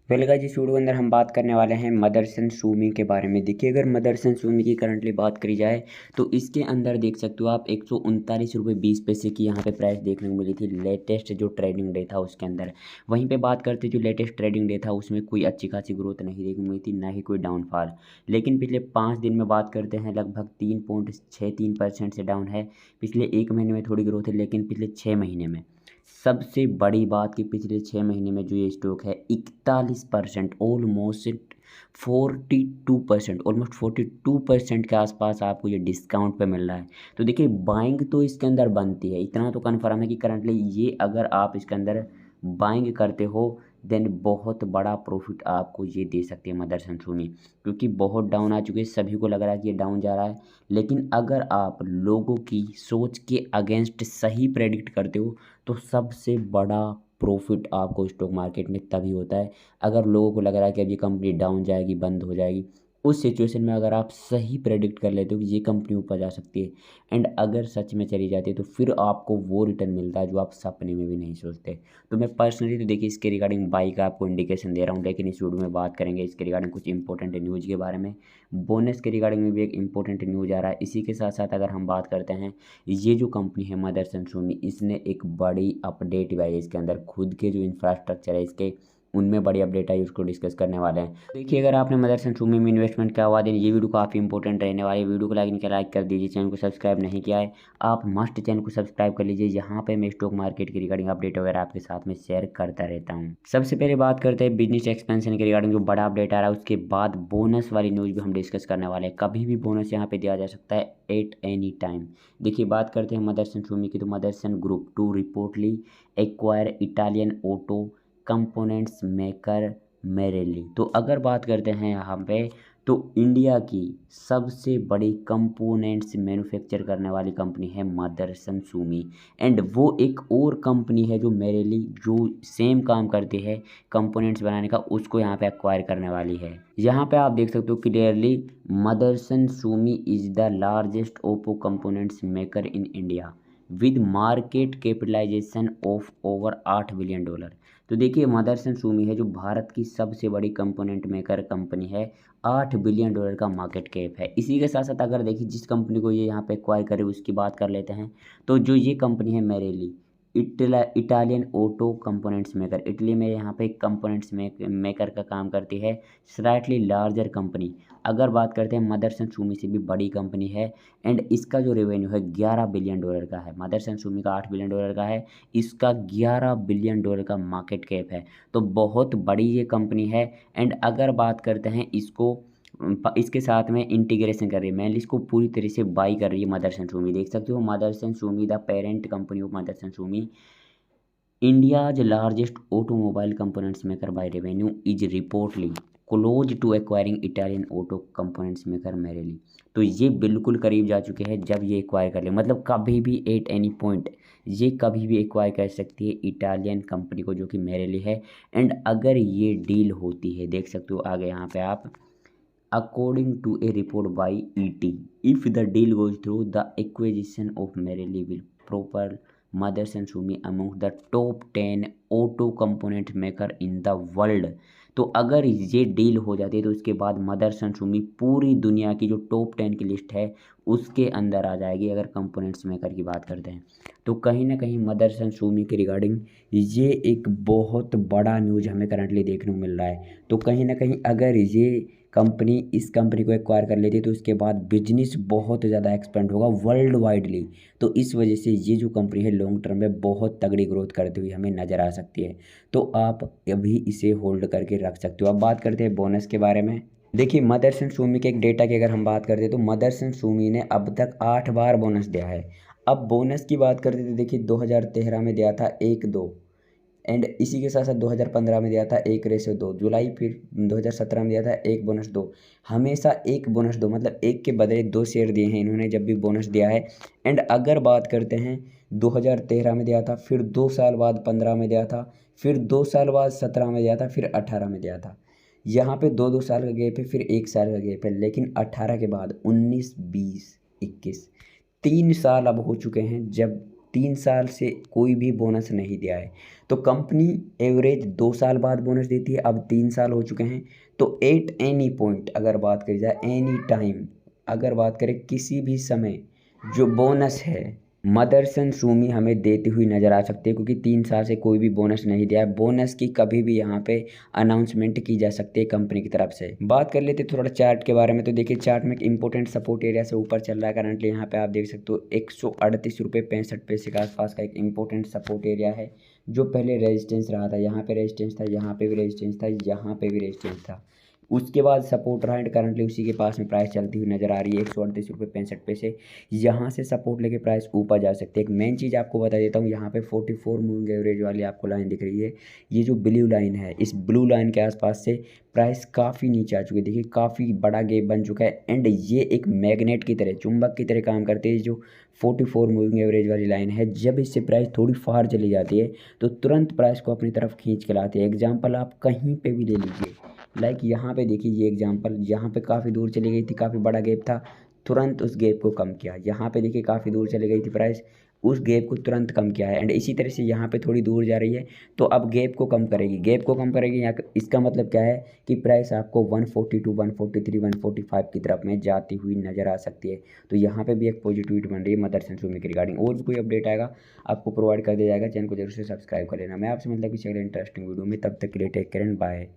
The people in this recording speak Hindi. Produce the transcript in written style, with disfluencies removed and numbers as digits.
वेल गाइस, इस वीडियो के अंदर हम बात करने वाले हैं मदरसन सूमी के बारे में। देखिए, अगर मदरसन सूमी की करंटली बात करी जाए तो इसके अंदर देख सकते हो आप 139 रुपये 20 पैसे की यहाँ पे प्राइस देखने को मिली थी लेटेस्ट जो ट्रेडिंग डे था उसके अंदर। वहीं पे बात करते जो लेटेस्ट ट्रेडिंग डे था उसमें कोई अच्छी खासी ग्रोथ नहीं देखने को मिली थी, ना ही कोई डाउनफॉल। लेकिन पिछले 5 दिन में बात करते हैं लगभग 3.63% से डाउन है। पिछले एक महीने में थोड़ी ग्रोथ है, लेकिन पिछले 6 महीने में सबसे बड़ी बात कि पिछले 6 महीने में जो ये स्टॉक है 41% ऑलमोस्ट 42% के आसपास आपको ये डिस्काउंट पे मिल रहा है। तो देखिए, बाइंग तो इसके अंदर बनती है, इतना तो कन्फर्म है कि करंटली ये अगर आप इसके अंदर बाइंग करते हो देन बहुत बड़ा प्रॉफिट आपको ये दे सकती है मदरसन सूमी, क्योंकि बहुत डाउन आ चुके हैं, सभी को लग रहा है कि ये डाउन जा रहा है। लेकिन अगर आप लोगों की सोच के अगेंस्ट सही प्रेडिक्ट करते हो तो सबसे बड़ा प्रॉफिट आपको स्टॉक मार्केट में तभी होता है अगर लोगों को लग रहा है कि अब ये कंपनी डाउन जाएगी, बंद हो जाएगी। उस सिचुएशन में अगर आप सही प्रेडिक्ट कर लेते हो कि ये कंपनी ऊपर जा सकती है एंड अगर सच में चली जाती है तो फिर आपको वो रिटर्न मिलता है जो आप सपने में भी नहीं सोचते। तो मैं पर्सनली तो देखिए इसके रिगार्डिंग बाई का आपको इंडिकेशन दे रहा हूँ, लेकिन इस वीडियो में बात करेंगे इसके रिगार्डिंग कुछ इंपॉर्टेंट न्यूज़ के बारे में। बोनस के रिगार्डिंग में भी एक इंपॉर्टेंट न्यूज़ आ रहा है। इसी के साथ साथ अगर हम बात करते हैं, ये जो कंपनी है मदरसन सूमी, इसने एक बड़ी अपडेट भी आई है इसके अंदर, खुद के जो इंफ्रास्ट्रक्चर है इसके उनमें बड़ी अपडेट आई, उसको डिस्कस करने वाले हैं। देखिए, अगर आपने मदरसन सूमी में इन्वेस्टमेंट किया हुआ देन ये वीडियो काफ़ी इंपॉर्टेंट रहने वाली है। वीडियो को लाइक नहीं किया लाइक कर दीजिए, चैनल को सब्सक्राइब नहीं किया है आप मस्ट चैनल को सब्सक्राइब कर लीजिए। यहाँ पे मैं स्टॉक मार्केट की रिगार्डिंग अपडेट वगैरह आपके साथ में शेयर करता रहता हूँ। सबसे पहले बात करते हैं बिजनेस एक्सपेंशन के रिगार्डिंग जो बड़ा अपडेट आ रहा है, उसके बाद बोनस वाली न्यूज़ भी हम डिस्कस करने वाले हैं। कभी भी बोनस यहाँ पे दिया जा सकता है एट एनी टाइम। देखिए, बात करते हैं मदरसन सूमी की, तो Motherson group to reportedly acquire Italian auto components maker Marelli. तो अगर बात करते हैं यहाँ पे तो इंडिया की सबसे बड़ी कंपोनेंट्स मैन्युफैक्चर करने वाली कंपनी है मदरसन सूमी एंड वो एक और कंपनी है जो मेरेली जो सेम काम करती है कंपोनेंट्स बनाने का, उसको यहाँ पे एक्वायर करने वाली है। यहाँ पे आप देख सकते हो clearly, Motherson Sumi is the largest auto components maker in India with market capitalization of over $8 billion. तो देखिए, मदरसन सूमी है जो भारत की सबसे बड़ी कंपोनेंट मेकर कंपनी है, $8 बिलियन का मार्केट कैप है। इसी के साथ साथ अगर देखिए जिस कंपनी को ये यहाँ पे एक्वायर करे उसकी बात कर लेते हैं, तो जो ये कंपनी है Marelli Italian auto components maker, Italy में यहाँ पे कंपोनेंट्स मेकर का काम करती है, स्लाइटली लार्जर कंपनी। अगर बात करते हैं मदरसन सूमी से भी बड़ी कंपनी है एंड इसका जो रेवेन्यू है $11 बिलियन का है। मदरसन सूमी का $8 बिलियन का है, इसका $11 बिलियन का मार्केट कैप है। तो बहुत बड़ी ये कंपनी है एंड अगर बात करते हैं इसको इसके साथ में इंटीग्रेशन कर रही है, मेनली इसको पूरी तरह से बाई कर रही है मदरसन सूमी। देख सकते हो Motherson Sumi the parent company of Motherson Sumi India's largest automobile components maker by revenue is reportedly close to acquiring Italian auto components maker Marelli. तो ये बिल्कुल करीब जा चुके हैं जब ये एक्वायर कर ले, मतलब कभी भी एट एनी पॉइंट ये कभी भी एक्वायर कर सकती है इटालियन कंपनी को जो कि मेरेली है। एंड अगर ये डील होती है, देख सकते हो आगे यहाँ पे आप, according to a report by ET, if the deal goes through, the acquisition of Merrily will propel Motherson Sumi among the top 10 auto component maker in the world। तो अगर ये डील हो जाती है तो उसके बाद मदरसन सूमी पूरी दुनिया की जो टॉप 10 की लिस्ट है उसके अंदर आ जाएगी अगर कंपोनेंट्स मेकर की बात करते हैं। तो कहीं ना कहीं मदरसन सूमी के रिगार्डिंग ये एक बहुत बड़ा न्यूज़ हमें करंटली देखने को मिल रहा है। तो कहीं ना कहीं अगर ये कंपनी इस कंपनी को एक्वायर कर लेती है तो उसके बाद बिजनेस बहुत ज़्यादा एक्सपेंड होगा वर्ल्ड वाइडली। तो इस वजह से ये जो कंपनी है लॉन्ग टर्म में बहुत तगड़ी ग्रोथ करती हुई हमें नज़र आ सकती है। तो आप अभी इसे होल्ड करके रख सकते हो। अब बात करते हैं बोनस के बारे में। देखिए, मदरसन सूमी के एक डेटा की अगर हम बात करते हैं तो मदरसन सूमी ने अब तक 8 बार बोनस दिया है। अब बोनस की बात करते थे, देखिए 2013 में दिया था 1-2 एंड इसी के साथ साथ 2015 में दिया था 1:2 जुलाई, फिर 2017 में दिया था 1-2, हमेशा 1-2, मतलब एक के बदले 2 शेयर दिए हैं इन्होंने जब भी बोनस दिया है। एंड अगर बात करते हैं 2013 में दिया था, फिर 2 साल बाद 15 में दिया था, फिर 2 साल बाद 17 में दिया था, फिर 18 में दिया था। यहाँ पे 2-2 साल का गैप है, फिर 1 साल का गैप है, लेकिन 18 के बाद 19, 20, 21 3 साल अब हो चुके हैं जब 3 साल से कोई भी बोनस नहीं दिया है। तो कंपनी एवरेज 2 साल बाद बोनस देती है, अब 3 साल हो चुके हैं। तो एट एनी पॉइंट अगर बात करी जाए, एनी टाइम अगर बात करें किसी भी समय, जो बोनस है मदरसन सूमी हमें देती हुई नज़र आ सकती है, क्योंकि 3 साल से कोई भी बोनस नहीं दिया है। बोनस की कभी भी यहाँ पे अनाउंसमेंट की जा सकती है कंपनी की तरफ से। बात कर लेते थोड़ा चार्ट के बारे में। तो देखिए चार्ट में एक इंपॉर्टेंट सपोर्ट एरिया से ऊपर चल रहा है करंटली। यहाँ पे आप देख सकते हो 138 रुपये 65 पैसे के आसपास का एक इंपॉर्टेंट सपोर्ट एरिया है, जो पहले रेजिस्टेंस रहा था। यहाँ पे रेजिस्टेंस था, यहाँ पे भी रेजिस्टेंस था, यहाँ पे भी रेजिस्टेंस था। उसके बाद सपोर्ट रहा एंड करंटली उसी के पास में प्राइस चलती हुई नज़र आ रही है 138 रुपये 65 पैसे। यहाँ से सपोर्ट लेके प्राइस ऊपर जा सकते हैं। एक मेन चीज़ आपको बता देता हूँ, यहाँ पे 44 मूविंग एवरेज वाली आपको लाइन दिख रही है। ये जो ब्लू लाइन है, इस ब्लू लाइन के आसपास से प्राइस काफ़ी नीचे आ चुकी है। देखिए काफ़ी बड़ा गैप बन चुका है एंड ये एक मैग्नेट की तरह, चुंबक की तरह काम करती है। जो 44 मूविंग एवरेज वाली लाइन है, जब इससे प्राइस थोड़ी फार चली जाती है तो तुरंत प्राइस को अपनी तरफ खींच के लाती है। एग्जाम्पल आप कहीं पे भी ले लीजिए, लाइक यहाँ पे देखिए, ये एग्जांपल यहाँ पे काफ़ी दूर चली गई थी, काफ़ी बड़ा गैप था, तुरंत उस गैप को कम किया। यहाँ पे देखिए काफ़ी दूर चली गई थी प्राइस, उस गैप को तुरंत कम किया है एंड इसी तरह से यहाँ पे थोड़ी दूर जा रही है तो अब गैप को कम करेगी। गैप को कम करेगी यहाँ, इसका मतलब क्या है कि प्राइस आपको 142 143 145 की तरफ में जाती हुई नज़र आ सकती है। तो यहाँ पे भी एक पॉजिटिविटी बन रही है मदरसन सूमी के रिगार्डिंग। और भी कोई अपडेट आएगा आपको प्रोवाइड कर दिया जाएगा। चैनल को जरूर से सब्सक्राइब कर लेना। मैं आपसे मतलब कि चलिए इंटरेस्टिंग वीडियो में, तब तक के लिए टेक केयर एंड बाय।